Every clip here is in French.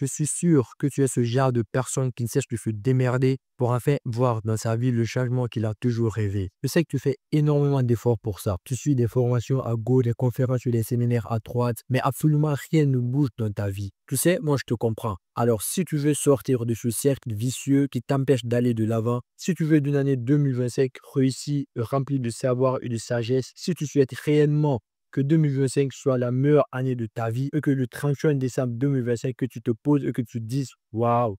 Je suis sûr que tu es ce genre de personne qui ne cesse de se démerder pour enfin voir dans sa vie le changement qu'il a toujours rêvé. Je sais que tu fais énormément d'efforts pour ça. Tu suis des formations à gauche, des conférences ou des séminaires à droite, mais absolument rien ne bouge dans ta vie. Tu sais, moi je te comprends. Alors si tu veux sortir de ce cercle vicieux qui t'empêche d'aller de l'avant, si tu veux d'une année 2025 réussie, remplie de savoir et de sagesse, si tu souhaites réellement que 2025 soit la meilleure année de ta vie et que le 31 décembre 2025, que tu te poses et que tu te dises, waouh,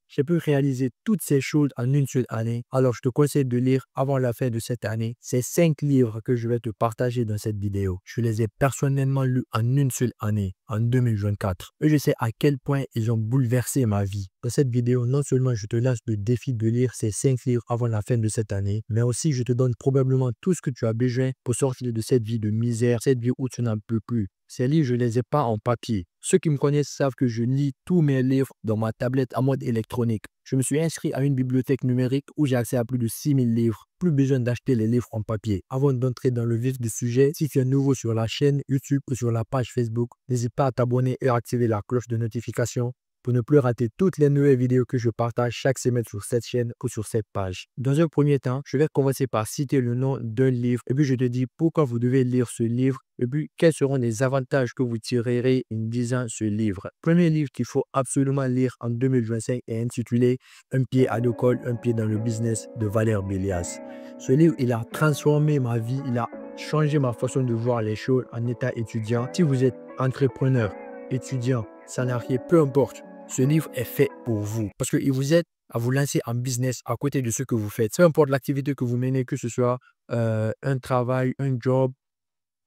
j'ai pu réaliser toutes ces choses en une seule année. Alors, je te conseille de lire avant la fin de cette année ces 5 livres que je vais te partager dans cette vidéo. Je les ai personnellement lus en une seule année, en 2024. Et je sais à quel point ils ont bouleversé ma vie. Dans cette vidéo, non seulement je te lance le défi de lire ces 5 livres avant la fin de cette année, mais aussi je te donne probablement tout ce que tu as besoin pour sortir de cette vie de misère, cette vie où tu n'en peux plus. Ces livres, je ne les ai pas en papier. Ceux qui me connaissent savent que je lis tous mes livres dans ma tablette en mode électronique. Je me suis inscrit à une bibliothèque numérique où j'ai accès à plus de 6000 livres. Plus besoin d'acheter les livres en papier. Avant d'entrer dans le vif du sujet, si tu es nouveau sur la chaîne YouTube ou sur la page Facebook, n'hésite pas à t'abonner et à activer la cloche de notification pour ne plus rater toutes les nouvelles vidéos que je partage chaque semaine sur cette chaîne ou sur cette page. Dans un premier temps, je vais commencer par citer le nom d'un livre et puis je te dis pourquoi vous devez lire ce livre et puis quels seront les avantages que vous tirerez en lisant ce livre. Premier livre qu'il faut absolument lire en 2025 est intitulé Un pied à l'école, un pied dans le business de Valère Bélias. Ce livre, il a transformé ma vie, il a changé ma façon de voir les choses en état étudiant. Si vous êtes entrepreneur, étudiant, salarié, peu importe, ce livre est fait pour vous parce qu'il vous aide à vous lancer en business à côté de ce que vous faites. Peu importe l'activité que vous menez, que ce soit un travail, un job,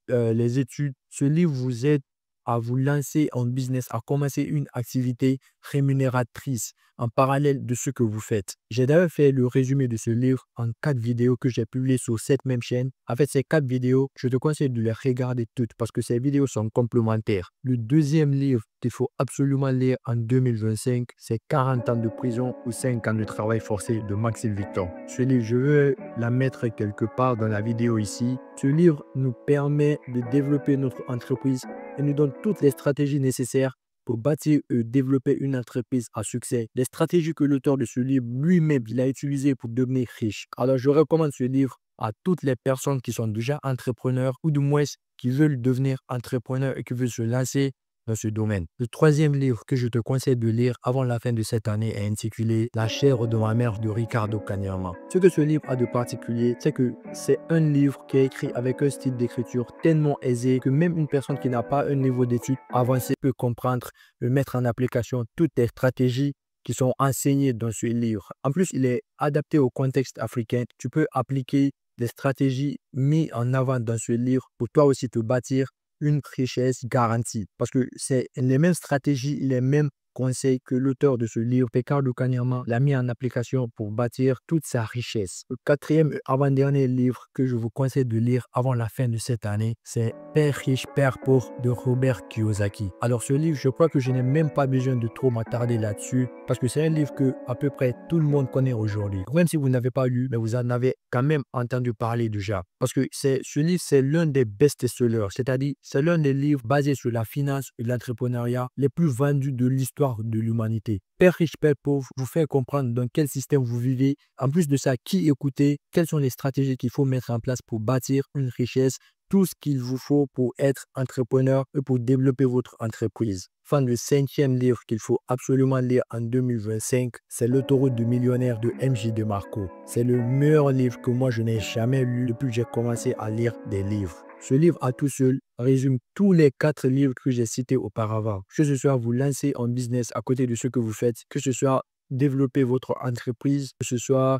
les études, ce livre vous aide à vous lancer en business, à commencer une activité rémunératrice en parallèle de ce que vous faites. J'ai d'ailleurs fait le résumé de ce livre en 4 vidéos que j'ai publiées sur cette même chaîne. En fait, ces 4 vidéos, je te conseille de les regarder toutes parce que ces vidéos sont complémentaires. Le deuxième livre qu'il faut absolument lire en 2025, c'est 40 ans de prison ou 5 ans de travail forcé de Maxime Victor. Ce livre, je veux la mettre quelque part dans la vidéo ici. Ce livre nous permet de développer notre entreprise et nous donne toutes les stratégies nécessaires pour bâtir et développer une entreprise à succès. Les stratégies que l'auteur de ce livre lui-même a utilisées pour devenir riche. Alors, je recommande ce livre à toutes les personnes qui sont déjà entrepreneurs ou du moins qui veulent devenir entrepreneurs et qui veulent se lancer dans ce domaine. Le troisième livre que je te conseille de lire avant la fin de cette année est intitulé La chair de ma mère de Ricardo Kanyama. Ce que ce livre a de particulier, c'est que c'est un livre qui est écrit avec un style d'écriture tellement aisé que même une personne qui n'a pas un niveau d'études avancé peut comprendre et mettre en application toutes les stratégies qui sont enseignées dans ce livre. En plus, il est adapté au contexte africain. Tu peux appliquer des stratégies mises en avant dans ce livre pour toi aussi te bâtir une richesse garantie. Parce que c'est les mêmes stratégies, les mêmes conseils que l'auteur de ce livre, Ricardo Kanyama, l'a mis en application pour bâtir toute sa richesse. Le quatrième et avant-dernier livre que je vous conseille de lire avant la fin de cette année, c'est Père riche, Père pauvre de Robert Kiyosaki. Alors ce livre, je crois que je n'ai même pas besoin de trop m'attarder là-dessus parce que c'est un livre que à peu près tout le monde connaît aujourd'hui. Même si vous n'avez pas lu, mais vous en avez quand même entendu parler déjà. Parce que ce livre, c'est l'un des best-sellers, c'est-à-dire c'est l'un des livres basés sur la finance et l'entrepreneuriat les plus vendus de l'histoire de l'humanité. Père riche, Père pauvre vous fait comprendre dans quel système vous vivez. En plus de ça, qui écouter, quelles sont les stratégies qu'il faut mettre en place pour bâtir une richesse, tout ce qu'il vous faut pour être entrepreneur et pour développer votre entreprise. Enfin, le cinquième livre qu'il faut absolument lire en 2025, c'est L'autoroute du millionnaire de MJ DeMarco. C'est le meilleur livre que moi je n'ai jamais lu depuis que j'ai commencé à lire des livres. Ce livre à tout seul résume tous les 4 livres que j'ai cités auparavant. Que ce soit vous lancer en business à côté de ce que vous faites, que ce soit développer votre entreprise, que ce soit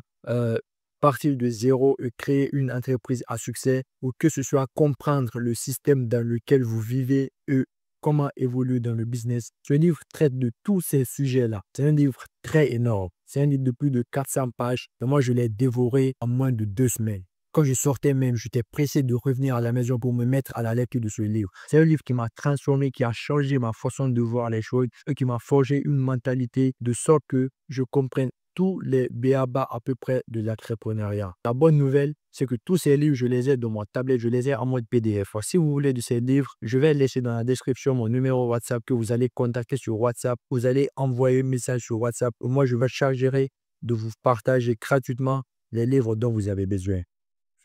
partir de zéro et créer une entreprise à succès, ou que ce soit comprendre le système dans lequel vous vivez et comment évoluer dans le business. Ce livre traite de tous ces sujets-là. C'est un livre très énorme. C'est un livre de plus de 400 pages. Et moi, je l'ai dévoré en moins de 2 semaines. Quand je sortais même, j'étais pressé de revenir à la maison pour me mettre à la lecture de ce livre. C'est un livre qui m'a transformé, qui a changé ma façon de voir les choses et qui m'a forgé une mentalité de sorte que je comprenne tous les b.a.-ba à peu près de l'entrepreneuriat. La bonne nouvelle, c'est que tous ces livres, je les ai dans mon tablette, je les ai en mode PDF. Si vous voulez de ces livres, je vais laisser dans la description mon numéro WhatsApp que vous allez contacter sur WhatsApp. Vous allez envoyer un message sur WhatsApp. Moi, je me chargerai de vous partager gratuitement les livres dont vous avez besoin.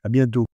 À bientôt.